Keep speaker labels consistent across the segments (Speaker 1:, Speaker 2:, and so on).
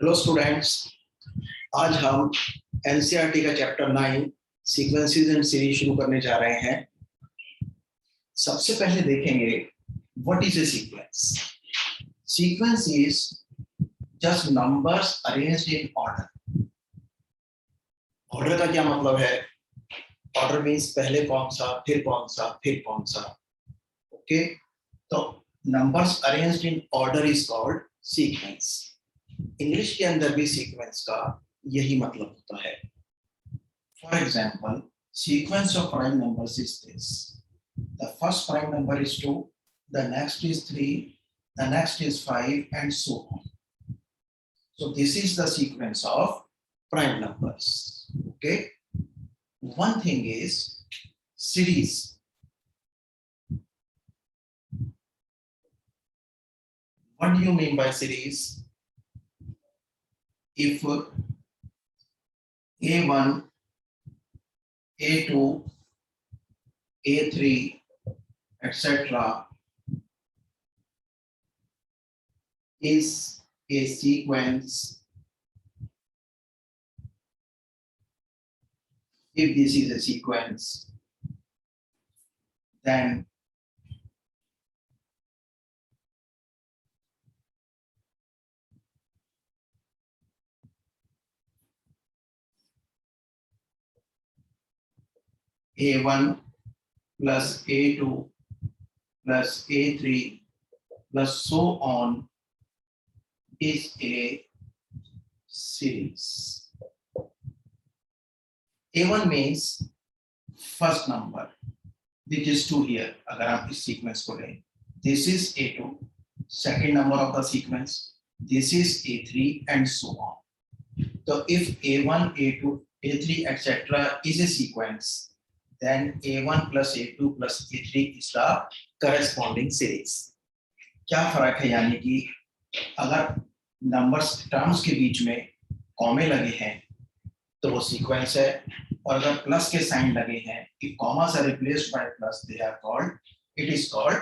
Speaker 1: Hello students, आज हम NCERT का चैप्टर 9 सीक्वेंसेस एंड सीरीज शुरू करने जा रहे हैं। सबसे पहले देखेंगे what is a sequence. Sequence is just numbers arranged in order. Order का क्या मतलब है? ऑर्डर मीन्स पहले कौन सा, फिर कौन सा, फिर कौन सा। ओके, तो numbers arranged in order is called sequence. English के अंदर भी सीक्वेंस का यही मतलब होता है। For example, sequence of prime numbers is this: the first prime number is 2, the next is 3, the next is 5 and so on. So this is the sequence of prime numbers. Okay, one thing is series. What do you mean by series? If A1, A2, A3, etc. is a sequence, if this is a sequence, then A1 plus A2 plus A3 plus so on is a series. A1 means first number, which is 2 here. अगर आप इस sequence को लें, this is A2, second number of the sequence, this is A3 and so on. So if A1, A2, A3, etc. is a sequence, then A1 plus A2 plus A3 is the corresponding series. क्या फर्क है? यानी कि अगर numbers terms के बीच में कॉमे लगे हैं तो वो सीक्वेंस है, और अगर प्लस के साइन लगे हैं, if commas are replaced by plus, it is called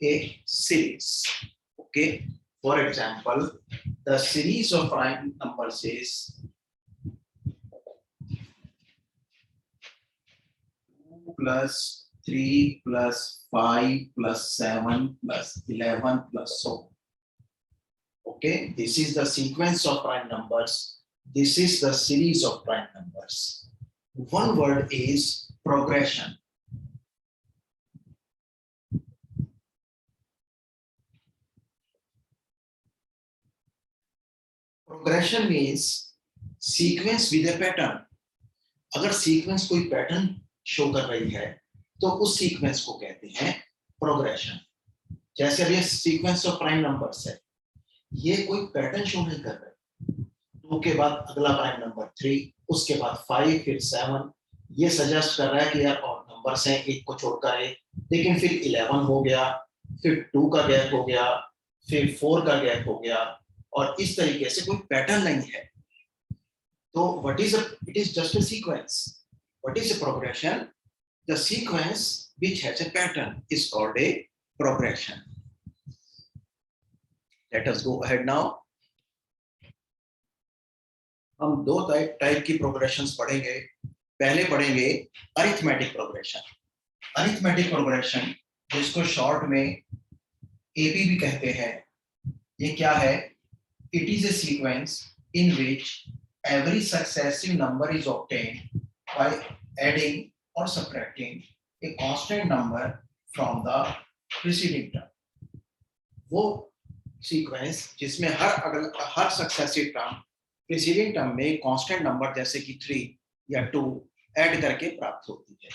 Speaker 1: a series. Okay, for example, the series of prime numbers is 2 plus 3 plus 5 plus 7 plus 11 plus so on. Okay, this is the sequence of prime numbers. This is the series of prime numbers. One word is progression. Progression means sequence with a pattern. अगर sequence कोई pattern show कर रही है तो उस sequence को कहते हैं प्रोग्रेशन। जैसे अब ये सीक्वेंस ऑफ प्राइम नंबर्स है, ये कोई पैटर्न शो नहीं कर रहे। 2 के बाद अगला प्राइम नंबर 3, उसके बाद 5, फिर 7। ये सजेस्ट कर रहा है कि यार और नंबर्स हैं, एक को छोड़कर एक, लेकिन फिर 11 हो गया, फिर 2 का गैप हो गया, फिर 4 का गैप हो गया, और इस तरीके से कोई पैटर्न नहीं है। तो it is just a sequence. What is a progression? The sequence which has a pattern is called a progression. Let us go ahead now. हम दो टाइप की प्रोग्रेशंस पढ़ेंगे। पहले पढ़ेंगे अरिथमेटिक प्रोग्रेशन। अरिथमेटिक प्रोग्रेशन, जिसको शॉर्ट में AP भी कहते हैं, ये क्या है? It is a sequence in which every successive number is obtained by adding or subtracting a constant number from the preceding term. वो सीक्वेंस जिसमें हर सक्सेसिव टर्म प्रीसीडिंग टर्म में कांस्टेंट नंबर जैसे कि 3 या 2 ऐड करके प्राप्त होती है।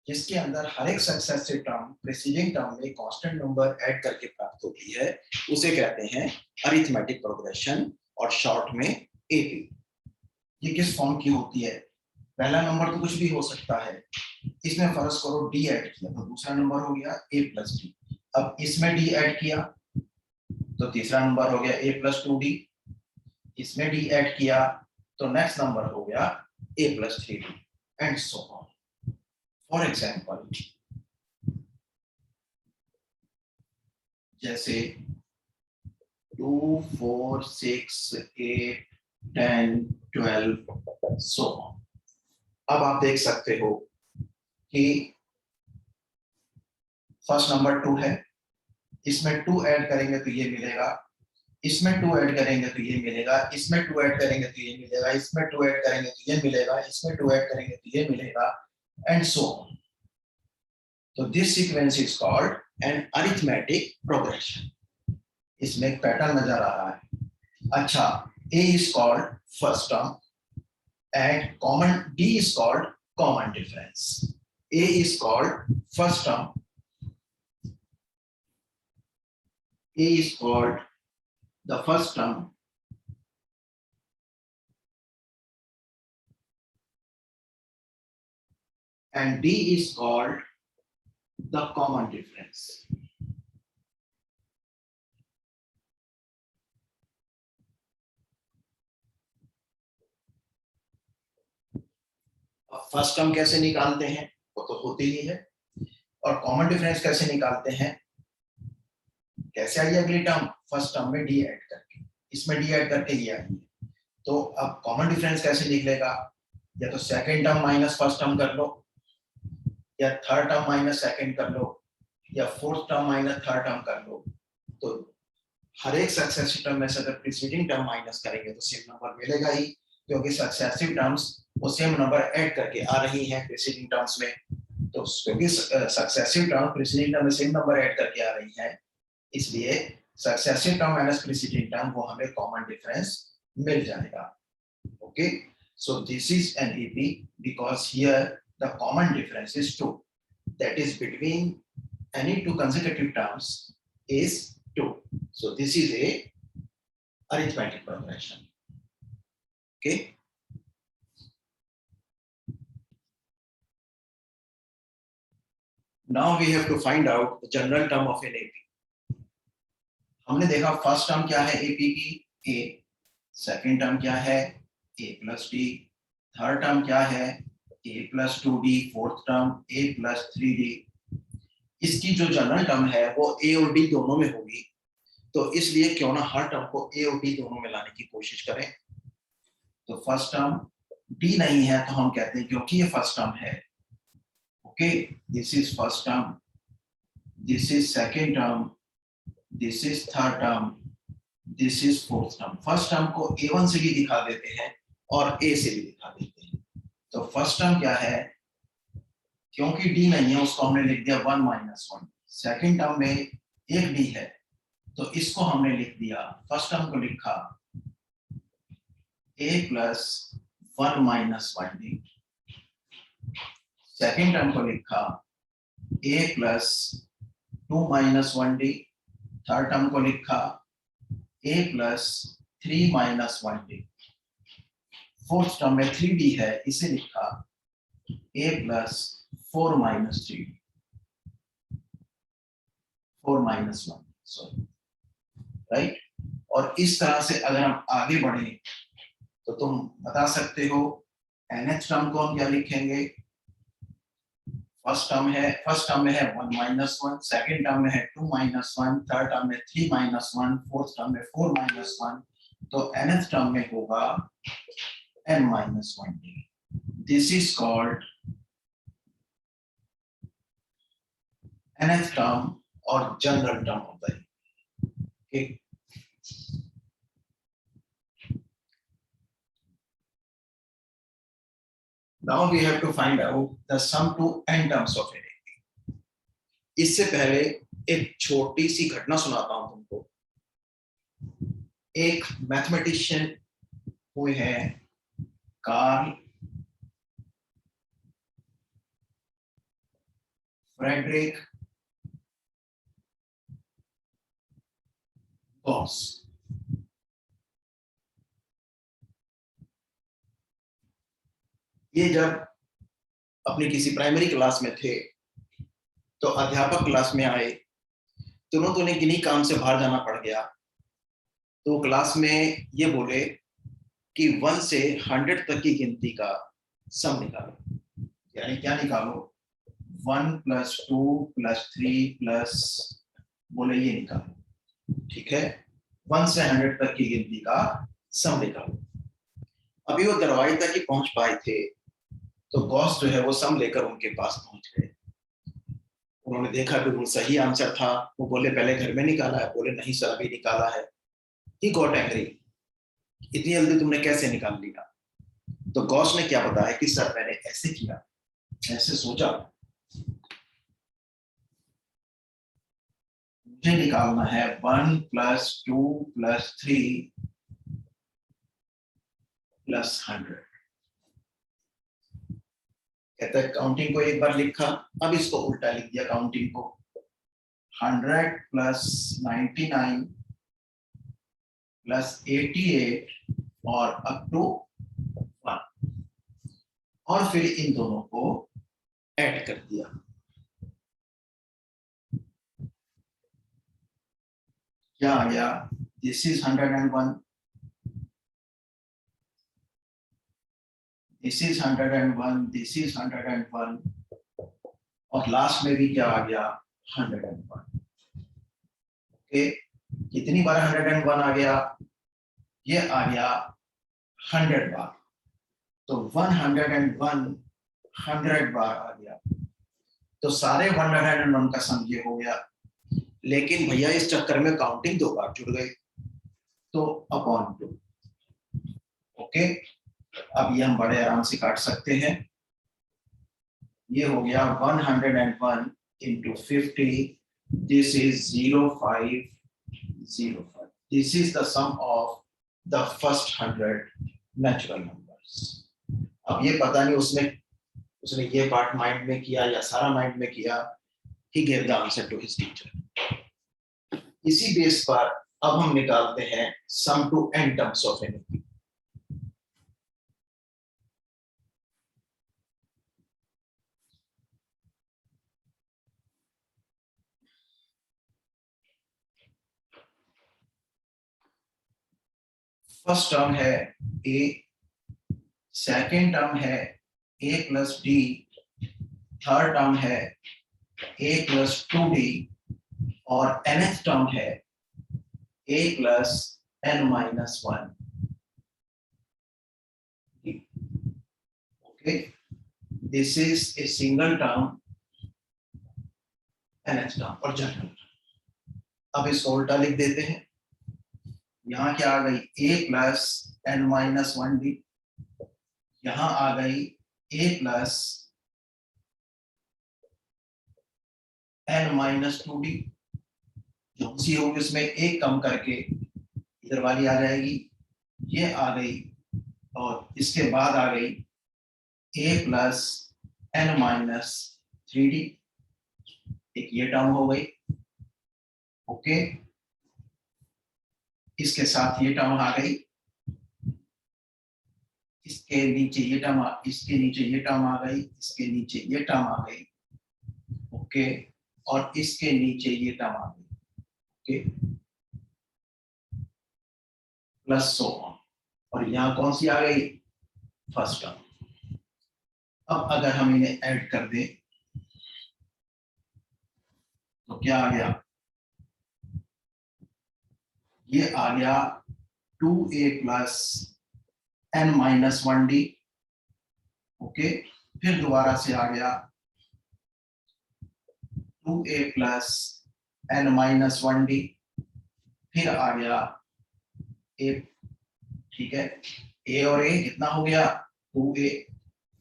Speaker 1: जिसके अंदर हर एक सक्सेसिव टर्म प्रीसीडिंग टर्म में कांस्टेंट नंबर ऐड करके प्राप्त होती है, उसे कहते हैं अरिथमेटिक प्रोग्रेशन, और शॉर्ट में एपी। ये किस फॉर्म की होती है? पहला नंबर तो कुछ भी हो सकता है, इसमें फर्ज करो डी ऐड किया तो दूसरा नंबर हो गया a प्लस डी। अब इसमें डी ऐड किया तो तीसरा नंबर हो गया a प्लस 2d। इसमें डी ऐड किया तो नेक्स्ट नंबर हो गया a plus 3d and so on. For example, जैसे 2 4 6 8 10 12 सो। अब आप देख सकते हो कि फर्स्ट नंबर 2 है, इसमें 2 ऐड करेंगे तो ये मिलेगा, इसमें 2 ऐड करेंगे तो ये मिलेगा, इसमें 2 ऐड करेंगे तो ये मिलेगा, इसमें 2 ऐड करेंगे तो ये मिलेगा, इसमें 2 ऐड करेंगे तो ये मिलेगा, एंड सो ऑन। तो this sequence is called an arithmetic progression. इसमें एक पैटर्न नजर आ रहा है। अच्छा, A is called first term and common D is called common difference. A is called first term, A is called the first term and D is called the common difference. अब first term कैसे निकालते हैं वो तो होती ही है, और common difference कैसे निकालते हैं, कैसे आई अगली टर्म, फर्स्ट टर्म में डी ऐड करके, इसमें डी ऐड करके ये आई है। तो अब कॉमन डिफरेंस कैसे निकलेगा, या तो second term minus first term कर लो, या थर्ड टर्म माइनस सेकंड कर लो, या fourth term minus third term कर लो। तो हर एक सक्सेसिव टर्म में से अगर प्रीसीडिंग टर्म माइनस करेंगे तो सेम नंबर मिलेगा ही, क्योंकि सक्सेसिव टर्म्स वो सेम नंबर ऐड करके आ रही हैं प्रीसीडिंग टर्म्स में। तो क्योंकि सक्सेसिव टर्म प्रीसीडिंग टर्म में सेम नंबर ऐड करके आ रही है, इसलिए successive term minus preceding term वो हमें कॉमन डिफरेंस मिल जाएगा। Okay, so this is an EP because here the common difference is 2, that is between any two consecutive terms is 2. So this is a arithmetic progression. Okay. Now we have to find out the general term of an AP. हमने देखा first term क्या है AP की, A, second term क्या है A plus D, third term क्या है A plus 2D, fourth term A plus 3D। इसकी जो जनरल टर्म है वो A और D दोनों में होगी, तो इसलिए क्यों ना हर टर्म को A और D दोनों में लाने की कोशिश करें। तो फर्स्ट टर्म D नहीं है तो हम कहते हैं क्योंकि ये फर्स्ट टर्म है, okay, this is first term, this is second term, this is third term, this is fourth term. First term को A1 से भी दिखा देते हैं और A से भी दिखा देते हैं। तो फर्स्ट टर्म क्या है, क्योंकि D नहीं है उसको हमने लिख दिया 1 minus 1। सेकेंड टर्म में एक D है तो इसको हमने लिख दिया, फर्स्ट टर्म को लिखा A plus 1 minus 1D, second term को लिखा A plus 2 minus 1D, third term को लिखा A plus 3 minus 1D, fourth term में 3D है इसे लिखा A plus 4 minus 3D, 4 minus 1, sorry, right. और इस तरह से अगर हम आगे बढ़े तो तुम बता सकते हो nth टर्म को हम क्या लिखेंगे, फर्स्ट टर्म में है 1 minus 1, सेकेंड टर्म में है 2 minus 1, थर्ड टर्म में 3 minus 1, फोर्थ टर्म में 4 minus 1, तो nth टर्म में होगा n minus 1D। This is called nth term or general term of the okay. Now we have to find out the sum to n terms of an AP. इससे पहले एक छोटी सी घटना सुनाता हूं तुमको। एक मैथमेटिशियन हुए हैं कार्ल फ्रेडरिक गॉस। ये जब अपनी किसी प्राइमरी क्लास में थे तो अध्यापक क्लास में आए, तुरंत उन्हें किन्हीं काम से बाहर जाना पड़ गया, तो क्लास में ये बोले कि 1 से 100 तक की गिनती का सम निकालो, यानी क्या निकालो, 1 plus 2 plus 3 plus बोले ये निकालो, ठीक है। 1 से 100 तक की गिनती का सम निकालो। अभी वो दरवाजे तक ही पहुंच पाए थे तो गॉस जो है वो सम लेकर उनके पास पहुंच गए। उन्होंने देखा बिल्कुल सही आंसर था। वो बोले पहले घर में निकाला है? बोले नहीं सर अभी निकाला है। ही गॉट एंग्री, इतनी जल्दी तुमने कैसे निकाल लिया? तो गॉस ने क्या बताया कि सर मैंने ऐसे किया, ऐसे सोचा, मुझे निकालना है 1 + 2 + 3 + 100। कहता है काउंटिंग को एक बार लिखा, अब इसको उल्टा लिख दिया काउंटिंग को, 100 + 99 + 88 और अप टू 1, और फिर इन दोनों को ऐड कर दिया। क्या आ गया? This is 101, this is 101, this is 101, और लास्ट में भी क्या आ गया? 101। ओके, कितनी बार 101 आ गया? ये आ गया 100 बार। तो 101 100 बार आ गया, तो सारे 101 का सम ये हो गया। लेकिन भैया इस चक्कर में काउंटिंग 2 बार जुड़ गई, तो अपॉन 2। ओके, अब ये हम बड़े आराम से काट सकते हैं। ये हो गया 101 into 50, this is 0505. This is the sum of the first 100 natural numbers. अब ये पता नहीं उसने ये पार्ट माइंड में किया या सारा माइंड में किया। He gave the answer to his teacher. इसी बेस पर अब हम निकालते हैं sum to n terms of anything. First term है a, सेकेंड टर्म है a + d, थर्ड टर्म है a + 2d, और nth टर्म है a + n-1। Okay, this is a single term, nth term और जनरल। अब इसको उल्टा लिख देते हैं। यहाँ क्या आ गई? a + n-1d, यहाँ आ गई a + n-2d। जो सी होगी उसमें एक कम करके इधर वाली आ जाएगी, ये आ गई, और इसके बाद आ गई a + n-3d, एक ये टर्म हो गई। ओके, इसके साथ ये टर्म आ गई, इसके नीचे ये टर्म, इसके नीचे ये टर्म आ गई, इसके नीचे ये टर्म आ गई। ओके, और इसके नीचे ये टर्म आ गई। ओके, प्लस सो ऑन, और यहाँ कौन सी आ गई? First term. अब अगर हम इन्हें ऐड कर दें तो क्या आ गया? ये आ गया 2a + n-1d। ओके, फिर दोबारा से आ गया 2a + n-1d, फिर आ गया a। ठीक है, a और a कितना हो गया? 2a,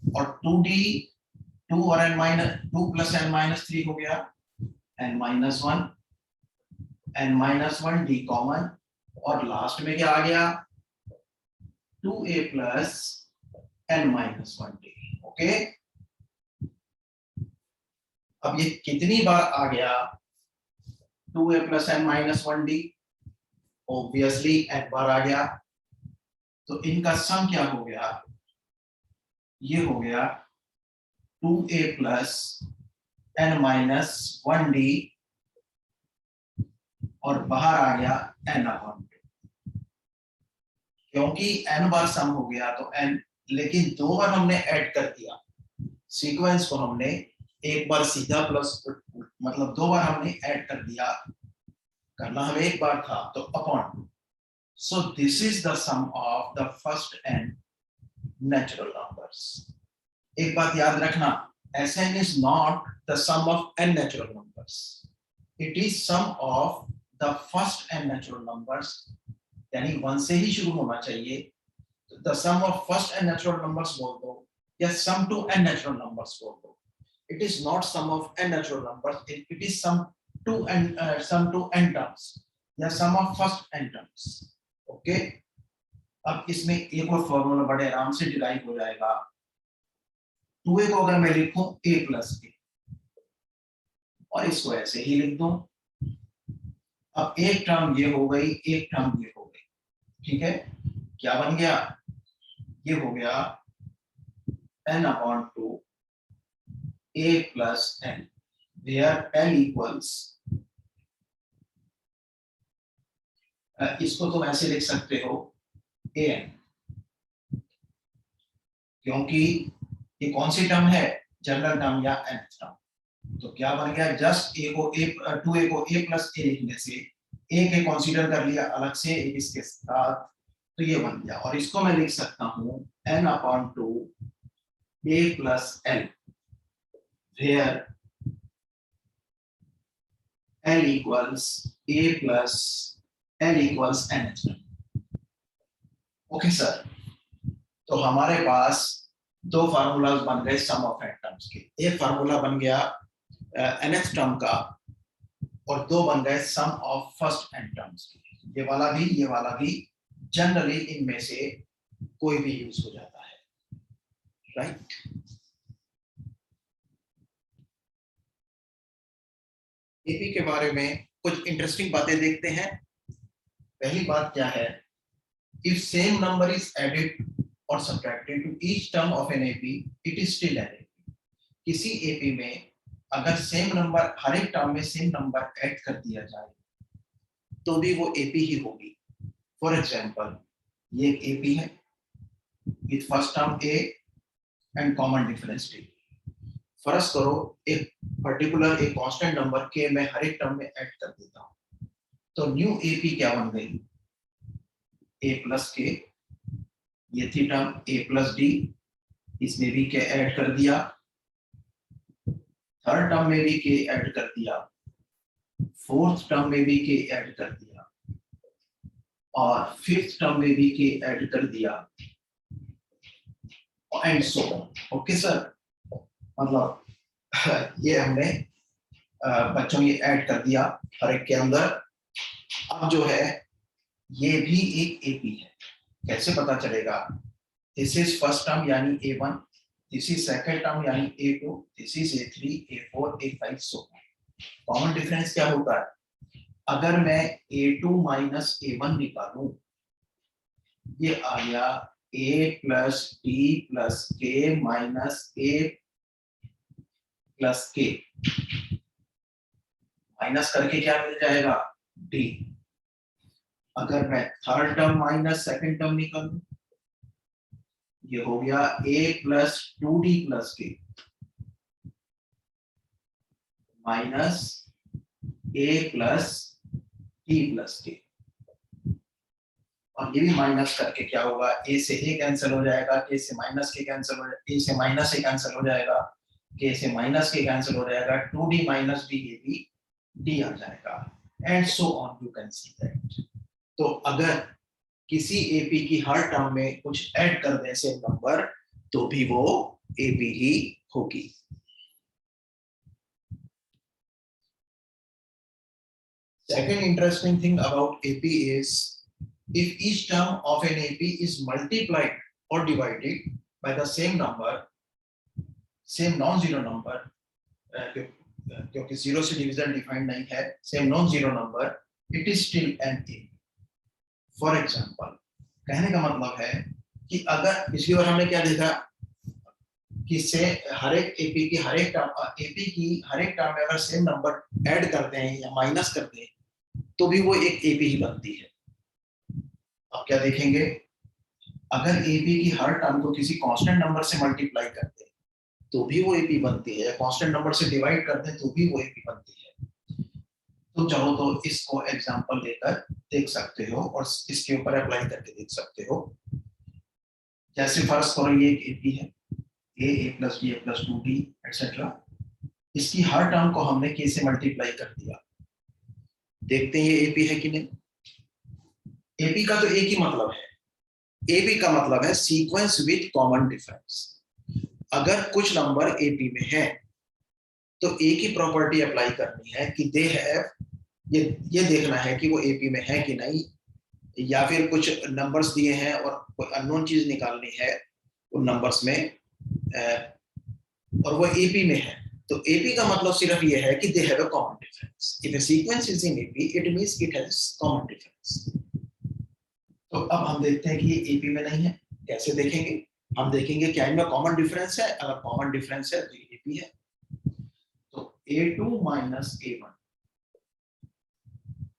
Speaker 1: और 2d, 2 और n-2 + n-3 हो गया n-1, n-1d कॉमन, और लास्ट में क्या आ गया? 2a + n-1d। ओके, अब ये कितनी बार आ गया 2a + n-1d? ऑब्वियसली n बार आ गया। तो इनका सम क्या हो गया? ये हो गया 2a + n-1d, और बाहर आ गया n/2। क्योंकि n बार सम हो गया तो n, लेकिन 2 बार हमने ऐड कर दिया। सीक्वेंस को हमने एक बार सीधा प्लस, मतलब 2 बार हमने ऐड कर दिया। करना हमें एक बार था, तो upon 2। So this is the sum of the first n natural numbers. एक बात याद रखना, Sn is not the sum of n natural numbers. It is sum of the first n natural numbers. यानी 1 से ही शुरू होना चाहिए. The sum of first n natural numbers बोल दो या sum to n natural numbers बोल दो. It is not sum of n natural numbers. It is sum to n terms या sum of first n terms. Okay, अब इसमें एक और फॉर्मूला बड़े आराम से डिराइव हो जाएगा. 2a को अगर मैं लिखूं a प्लस a और इसको ऐसे ही लिख दूं. अब एक टर्म ये हो गई, एक टर्म ये हो गई. ठीक है, क्या बन गया? ये हो गया n upon 2 a plus n, where n equals, इसको तुम ऐसे लिख सकते हो an, क्योंकि ये कौन सी टर्म है? जनरल टर्म या nth टर्म. तो क्या बन गया? जस्ट a को a 2a को a प्लस a लिखने से a के कंसीडर कर लिया अलग से इसके साथ, तो ये बन गया. और इसको मैं लिख सकता हूं n upon 2 a plus l, where l equals a plus l equals nth term. Okay sir, तो हमारे पास दो फार्मूलाज बन गए सम ऑफ n टर्म्स के. एक फार्मूला बन गया nth टर्म का और दो बन गए सम ऑफ फर्स्ट n टर्म्स के. ये वाला भी, ये वाला भी. जनरली इनमें से कोई भी यूज हो जाता है, राइट? एपी के बारे में कुछ इंटरेस्टिंग बातें देखते हैं. पहली बात क्या है? If same number is added or subtracted to each term of an AP, it is still an AP. किसी AP में अगर सेम नंबर, हर एक टर्म में सेम नंबर ऐड कर दिया जाए तो भी वो AP ही होगी. फॉर एग्जांपल, ये एक AP है with first term A and common difference D. फर्ज करो एक पर्टिकुलर एक कांस्टेंट नंबर K मैं हर एक टर्म में ऐड कर देता हूं, तो न्यू AP क्या बन गई? A plus K. ये थी टर्म a प्लस डी, इसमें भी k ऐड कर दिया. थर्ड टर्म में भी k ऐड कर दिया, फोर्थ टर्म में भी k ऐड कर दिया और फिफ्थ टर्म में भी k ऐड कर दिया and so on. Okay sir, मतलब ये हमने बच्चों ये ऐड कर दिया हर एक के अंदर. अब जो है ये भी एक एपी है. कैसे पता चलेगा? दिस इज फर्स्ट टर्म यानी a1, this is second term यानी a2, this is a3, a4, a5 so. Common difference क्या होता है? अगर मैं a2 माइनस a1 निकालूं, ये आ गया a plus d plus k minus a plus k. Minus करके क्या मिल जाएगा? d. अगर मैं third term minus second term निकालूं, ये हो गया a plus 2d plus k minus a plus d plus k. और ये भी माइनस करके क्या होगा? a से a कैंसिल हो जाएगा, k से माइनस k कैंसिल हो जाएगा, a से माइनस a कैंसिल हो जाएगा, k से माइनस k कैंसिल हो जाएगा, 2d माइनस d, ये भी d आ जाएगा and so on. You can see that. तो अगर किसी एपी की हर टर्म में कुछ ऐड कर दें सेम नंबर, तो भी वो एपी ही होगी. Second interesting thing about AP is if each term of an AP is multiplied or divided by the same number, same non-zero number, क्योंकि जीरो से डिवीजन डिफाइंड नहीं है, same non zero number, it is still an AP. For example, कहने का मतलब है कि अगर पिछली बार हमने क्या देखा कि से हर एक एपी की हर एक टर्म में अगर सेम नंबर ऐड करते हैं या माइनस करते हैं तो भी वो एक एपी ही बनती है. अब क्या देखेंगे? अगर एपी की हर टर्म को किसी कांस्टेंट नंबर से मल्टीप्लाई करते हैं तो भी वो एपी बनती है, या कांस्टेंट नंबर से डिवाइड करते हैं तो भी वो एपी बनती है. तो चलो तो इसको एग्जांपल लेकर देख सकते हो और इसके ऊपर अप्लाई करके देख सकते हो। जैसे फर्स्ट करो ये एक एपी है, ए प्लस बी ए प्लस 2d एटसेट्रा। इसकी हर टर्म को हमने के से मल्टीप्लाई कर दिया। देखते हैं ये एपी है कि नहीं। एपी का तो एक ही मतलब है, एपी का मतलब है सीक्वेंस विद कॉमन डिफरेंस। अगर कुछ नंबर एपी में है तो एक ही प्रॉपर्टी अप्लाई करनी है कि दे हैव, ये देखना है कि वो एपी में है कि नहीं, या फिर कुछ नंबर्स दिए हैं और कोई अननोन चीज निकालनी है उन नंबर्स में और वो एपी में है। तो एपी का मतलब सिर्फ ये है कि they have a common difference. If a sequence is in AP it means it has common difference. तो अब हम देखते हैं कि ये एपी में नहीं है। कैसे देखेंगे? हम देखेंगे क्या इनमें कॉमन डिफरेंस है। अगर कॉमन डिफरेंस है तो ये एपी है। तो a2 minus a1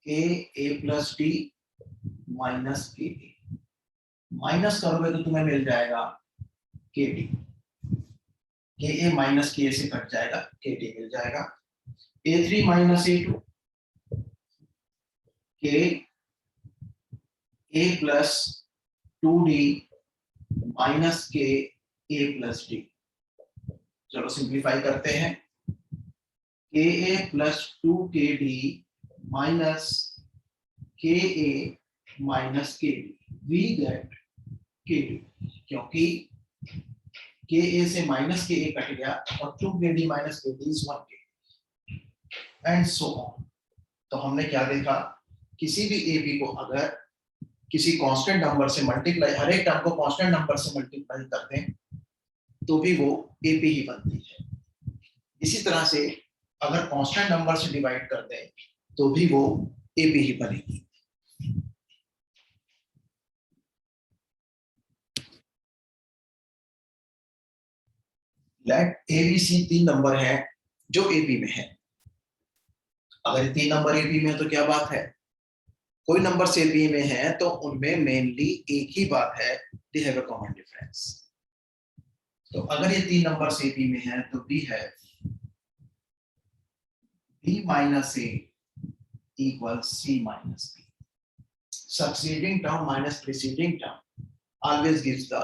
Speaker 1: a plus d minus के डी, माइनस करोगे तो तुम्हें मिल जाएगा के डी, के ए माइनस के ए से कट जाएगा, के डी मिल जाएगा। a3 माइनस a2 के ए प्लस 2d माइनस के ए प्लस डी। चलो सिंप्लीफाई करते हैं। के ए प्लस 2kd माइनस के ए माइनस के डी, वी गेट के डी, क्योंकि के ए से माइनस के ए कट गया और 2kd माइनस के D is 1kd and so on. तो हमने क्या देखा, किसी भी एपी को अगर किसी कांस्टेंट नंबर से मल्टीप्लाई, हर एक टर्म को कांस्टेंट नंबर से मल्टीप्लाई करते हैं तो भी वो एपी ही बनती है। इसी तरह से अगर कांस्टेंट नंबर से डिवाइड कर दें तो भी वो एपी ही बनेगी। लेट एबीसी 3 नंबर है जो एपी में है। अगर 3 नंबर एपी में है तो क्या बात है, कोई नंबर से एपी में है तो उनमें मेनली एक ही बात है, they have a common difference. तो अगर ये 3 नंबर से एपी में है तो बी है b minus A equal c minus b। Succeeding term minus preceding term always gives the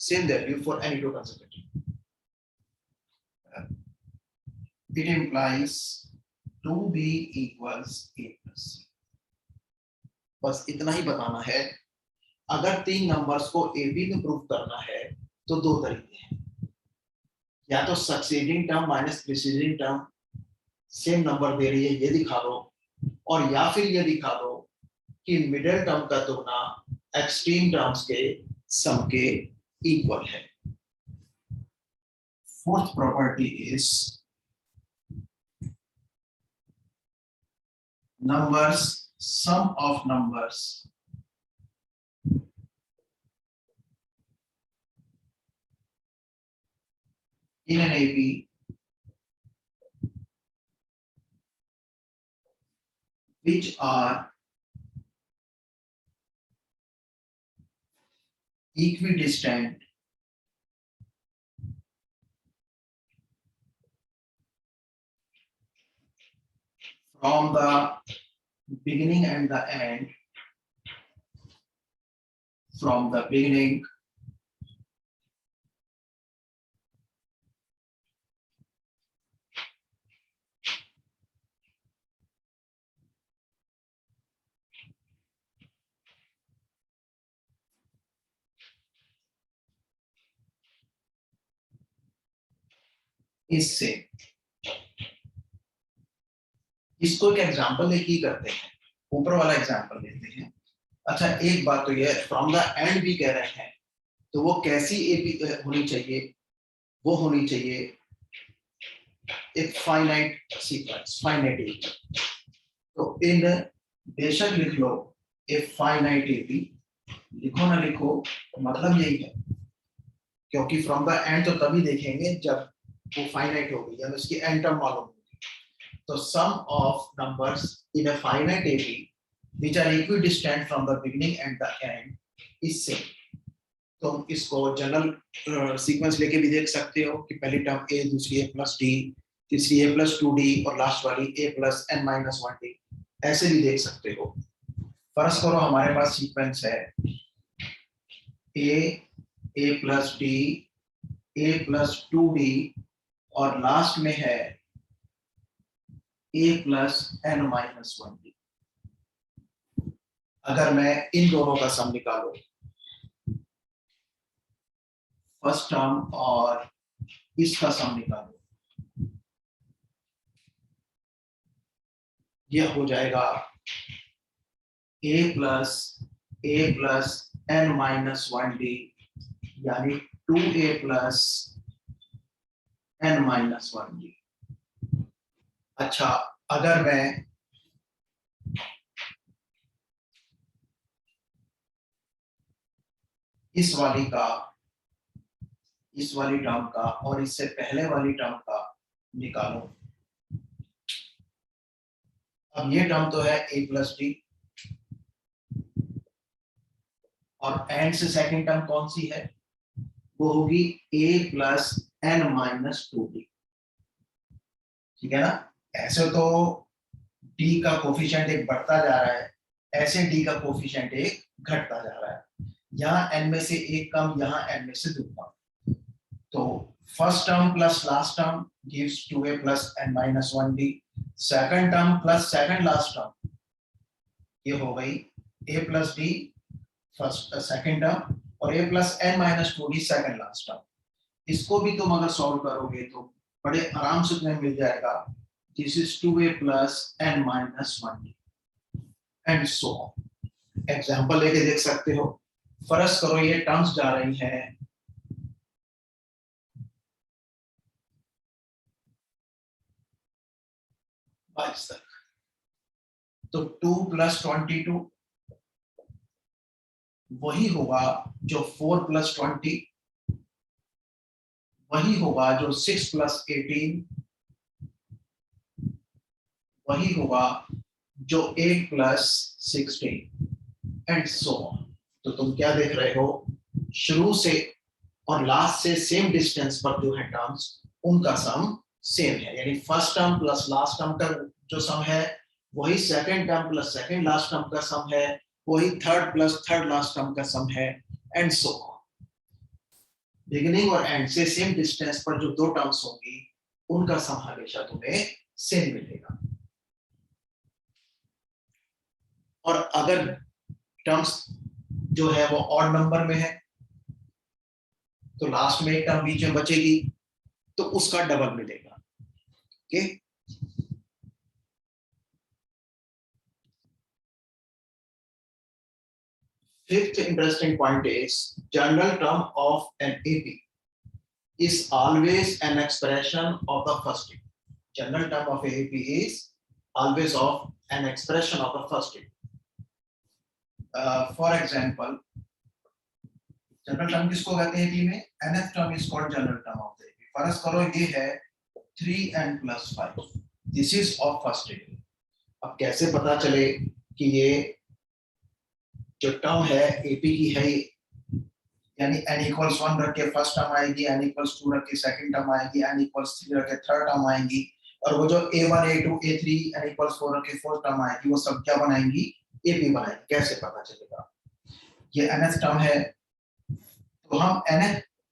Speaker 1: same value for any two consecutive. It implies 2b equals a plus c. बस इतना ही बताना है। अगर 3 नंबर्स को ab में proof करना है तो 2 तरीके हैं, या तो succeeding term minus preceding term same number दे रही है ये दिखा दो, और या फिर ये दिखा दो कि मिडिल टर्म का तुलना एक्सट्रीम टर्म्स के सम के इक्वल है। Fourth property is numbers, sum of numbers in an AB which are equidistant from the beginning and the end, from the beginning इससे। इसको एक एग्जांपल लेके ही करते हैं, ऊपर वाला एग्जांपल लेते हैं। अच्छा एक बात तो ये फ्रॉम द एंड भी कह रहे हैं, तो वो कैसी एपी होनी चाहिए, वो होनी चाहिए एक फाइनाइट सीक्वेंस, फाइनाइट एपी। तो इन बेशक लिख लो ए फाइनाइट एपी, लिखो ना लिखो मतलब यही है, क्योंकि फ्रॉम द एंड तो तभी देखेंगे जब वो फाइनाइट होगी, यानी उसकी एंड टर्म मालूम होगी। तो sum of numbers in a finite AP which are equidistant from the beginning and the end is same। तो इसको जनरल सीक्वेंस लेके भी देख सकते हो कि पहली टर्म a, दूसरी a प्लस d, तीसरी a प्लस 2d और लास्ट वाली a plus n minus 1d। ऐसे भी देख सकते हो। फर्ज करो हमारे पास सीक्वेंस है ए प्लस डी, ए प्लस 2d और लास्ट में है ए प्लस एन माइनस 1d। अगर मैं इन दोनों का सम निकालूं, फर्स्ट टर्म और इसका सम निकालूं, यह हो जाएगा ए प्लस एन माइनस 1d यानी 2a plus n minus 1d। अच्छा, अगर मैं इस वाली टर्म का और इससे पहले वाली टर्म का निकालूं, अब ये टर्म तो है a प्लस डी और एंड से सेकंड टर्म कौन सी है, वो होगी a plus n minus 2d। ठीक है ना। ऐसे तो d का कोफिशिएंट एक बढ़ता जा रहा है, ऐसे d का कोफिशिएंट एक घटता जा रहा है। यहाँ n में से एक कम, यहाँ n में से दो कम। तो first term plus last term gives 2a plus n minus 1d। Second term plus second last term, ये हो गई a plus d first second term और a plus n minus 2d second last term. इसको भी तुम अगर solve करोगे तो बड़े आराम से तुम्हें मिल जाएगा, this is 2a plus n minus 1d and so on. Example लेके देख सकते हो। फर्ज करो ये टर्म्स जा रही हैं बाईस तक, तो 2 प्लस 22 वही होगा जो 4 प्लस 20, वही होगा जो 6 प्लस 18, वही होगा जो 8 प्लस 16 एंड सो ऑन। तो तुम क्या देख रहे हो, शुरू से और लास्ट से सेम डिस्टेंस पर जो है टर्म्स, उनका सम सेम है। यानी first term plus last term का जो सम है वही second term plus second last term का सम है, वही third plus third last term का सम है एंड सो ऑन। बिगिनिंग और एंड से सेम डिस्टेंस पर जो दो टर्म्स होंगी उनका सम हमेशा तुम्हें सेम मिलेगा। और अगर टर्म्स जो है वो ऑड नंबर में है तो लास्ट में एक टर्म बीच में बचेगी तो उसका डबल मिलेगा। Okay, fifth interesting point is general term of an AP is always an expression of the first degree. General term of AP is always of an expression of the first degree. For example, general term किसको कहते हैं AP में, nth term is called general term of the AP। फर्ज करो ये है 3n plus 5, this is of first degree. अब कैसे पता चले कि ये जो टर्म है AP की है, यानी n equals 1 रख के फर्स्ट टर्म आएगी, n equals 2 रख के सेकंड टर्म आएगी, n equals 3 रख के थर्ड टर्म आएगी, और वो जो A1 A2 A3 n equals 4 रख के फोर्थ टर्म आएगी, वो सब क्या बनाएंगी, AP बनाएंगी। कैसे पता चलेगा, ये nth टर्म है तो हम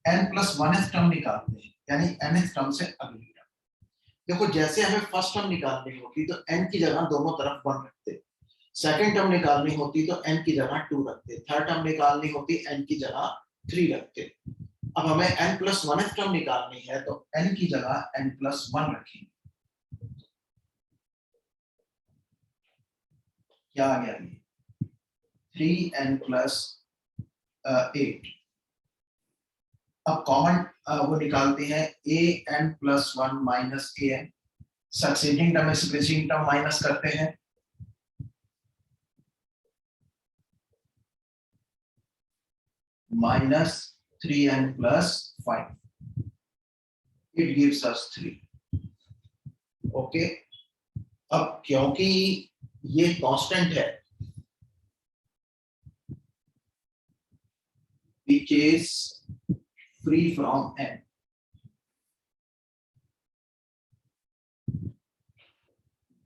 Speaker 1: n plus 1th टर्म निकालते हैं, यानी nth टर्म से अगली टर्म। देखो जैसे हमें फर्स्ट टर्म निकालनी होती तो n की जगह दोनों तरफ 1 रखते, सेकंड टर्म निकालनी होती तो n की जगह 2 रखते, थर्ड टर्म निकालनी होती n की जगह 3 रखते। अब हमें n plus 1th टर्म निकालनी है तो n की जगह n plus 1 रखेंगे। क्या आ गया, 3n plus 8। अब कॉमन वो निकालते हैं an plus 1 minus an, succeeding term में से प्रीसीडिंग टर्म माइनस करते हैं, minus 3n plus 5, it gives us 3। Okay, अब क्योंकि ये कांस्टेंट है which is free from n,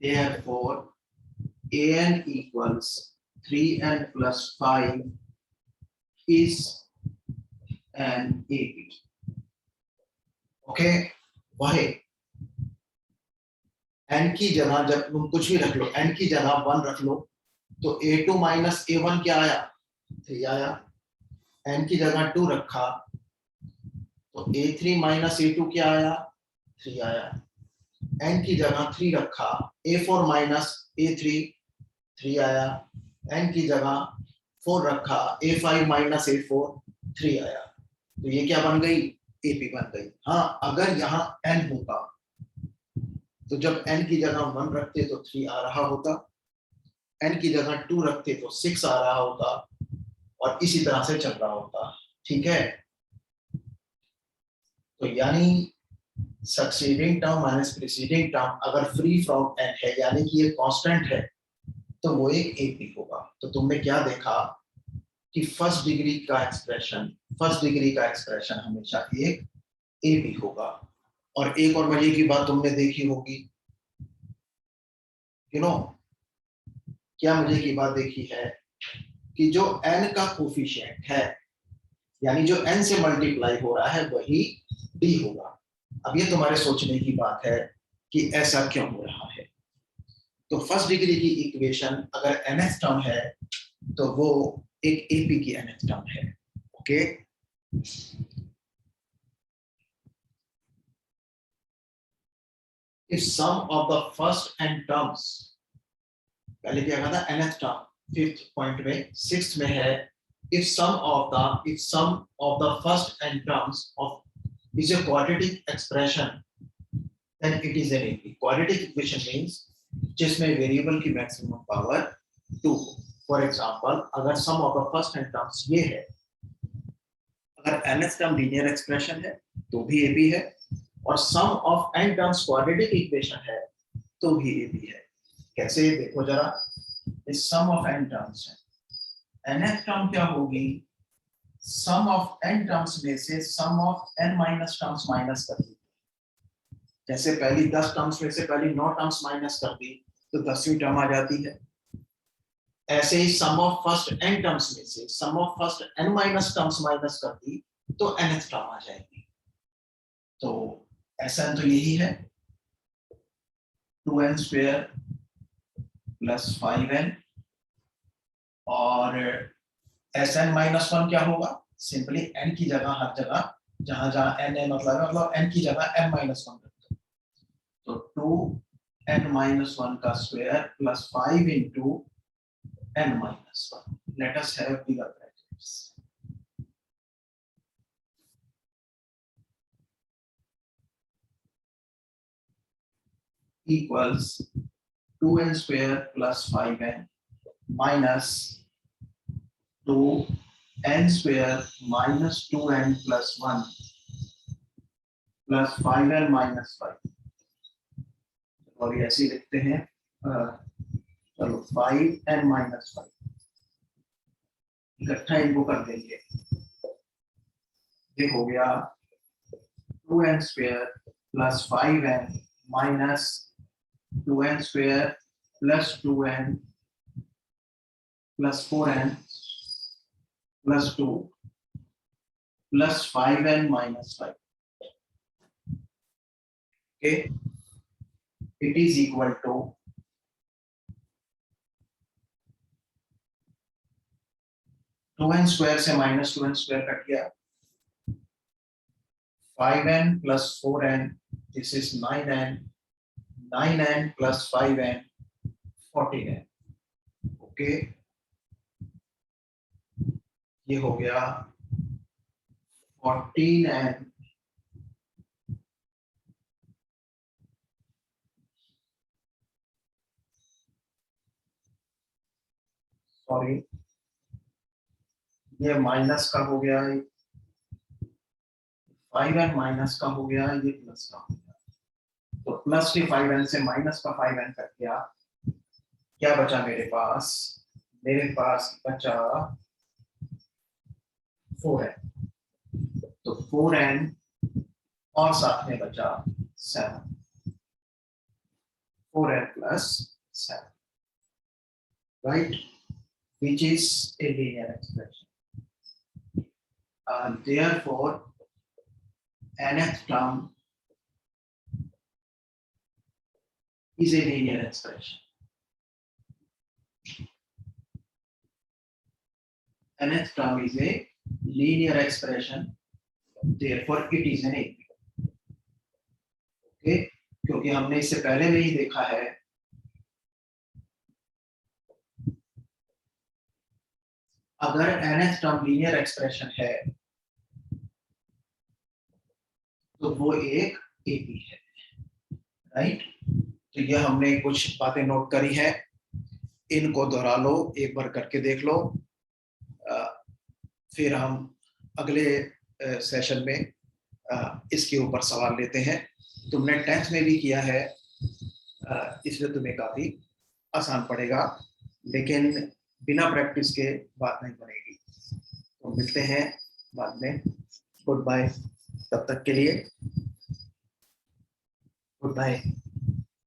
Speaker 1: therefore an equals 3n plus 5 is an AP. Okay, वही n की जगह जब तुम कुछ भी रख लो, n की जगह 1 रख लो, तो a2 माइनस a1 क्या आया? 3 आया। n की जगह 2 रखा तो a3 माइनस a2 क्या आया? 3 आया। n की जगह 3 रखा, a4 माइनस a3 3 आया। n की जगह 4 रखा, a5 माइनस a4 3 आया। तो ये क्या बन गई? AP बन गई। हाँ, अगर यहाँ n होता तो जब n की जगह 1 रखते तो 3 आ रहा होता, n की जगह 2 रखते तो 6 आ रहा होता, और इसी तरह से चल रहा होता। ठीक है, तो यानी succeeding term minus preceding term अगर फ्री फ्रॉम n है, यानी कि ये कांस्टेंट है, तो वो एक AP होगा। तो तुमने क्या देखा कि फर्स्ट डिग्री का एक्सप्रेशन हमेशा एक AP होगा। और एक और मजे की बात तुमने देखी होगी, क्या मजे की बात देखी है कि जो n का कोफिशिएंट है, यानी जो n से मल्टीप्लाई हो रहा है, वही d होगा। अब ये तुम्हारे सोचने की बात है कि ऐसा क्यों हो रहा है। तो फर्स्ट डिग्री की इक्वेशन अगर nth टर्म है तो वो एक AP की nth टर्म है। Okay, if sum of the first n terms, पहले क्या कहा था? nth term. फिफ्थ पॉइंट में, सिक्स्थ में है if sum of the first n terms of is a quadratic expression, then it is an AP. Quadratic equation means जिसमें variable की maximum power 2 हो। फॉर एग्जांपल, अगर sum of the first n terms ये है, अगर nth term linear expression है तो भी AP है, और sum of n terms quadratic equation है तो भी AP है। कैसे? देखो जरा, इस सम ऑफ n टर्म्स है, nth टर्म क्या होगी? सम ऑफ n टर्म्स में से sum of n minus terms minus कर दी। जैसे पहली 10 टर्म्स में से पहली 9 टर्म्स माइनस कर दी तो 10वीं टर्म आ जाती है। ऐसे ही sum of first n terms में से sum of first n minus terms minus कर दी तो nth टर्म आ जाएगी। तो ऐसा तो यही है, 2n स्क्वायर प्लस 5n, और Sn माइनस 1 क्या होगा? सिंपली n की जगह हर जगह जहां जहां n है, मतलब n की जगह m माइनस 1 रखते हैं। तो 2n माइनस 1 का square plus 5 into n minus 1. Let us have bigger brackets. Equals 2n square plus 5n minus 2n square minus 2n plus 1 plus 5n minus 5. और ये ऐसे लिखते हैं, चलो 5n minus 5 इकट्ठा इनको कर देंगे। ये हो गया 2n square plus 5n minus 2n square plus 2n plus 4n plus 2 plus 5n minus 5. Okay, it is equal to 2n square से minus 2n square कट गया, 5n plus 4n, this is 9n, 9n plus 5n, 14n. Okay, ये हो गया 14n sorry, ये minus का हो गया, 5n minus का हो गया, ये प्लस का हो गया। तो प्लस के 5n से माइनस का 5n कट गया, क्या बचा मेरे पास? मेरे पास बचा 4n, तो 4n और साथ में बचा 7, 4n plus 7। right, which is a linear expression. Therefore, nth term is a linear expression. Nth term is a linear expression. Therefore, it is an AP. Okay, क्योंकि हमने इससे पहले में ही देखा है अगर nth टर्म लीनियर एक्सप्रेशन है तो वो एक एपी है, राइट। तो ये हमने कुछ बातें नोट करी है, इनको दोहरा लो, एक बार करके देख लो, फिर हम अगले सेशन में इसके ऊपर सवाल लेते हैं। तुमने 10th में भी किया है, इसलिए तुम्हें काफी आसान पड़ेगा, लेकिन बिना प्रैक्टिस के बात नहीं बनेगी। तो मिलते हैं बाद में। गुड बाय, तब तक के लिए गुड बाय।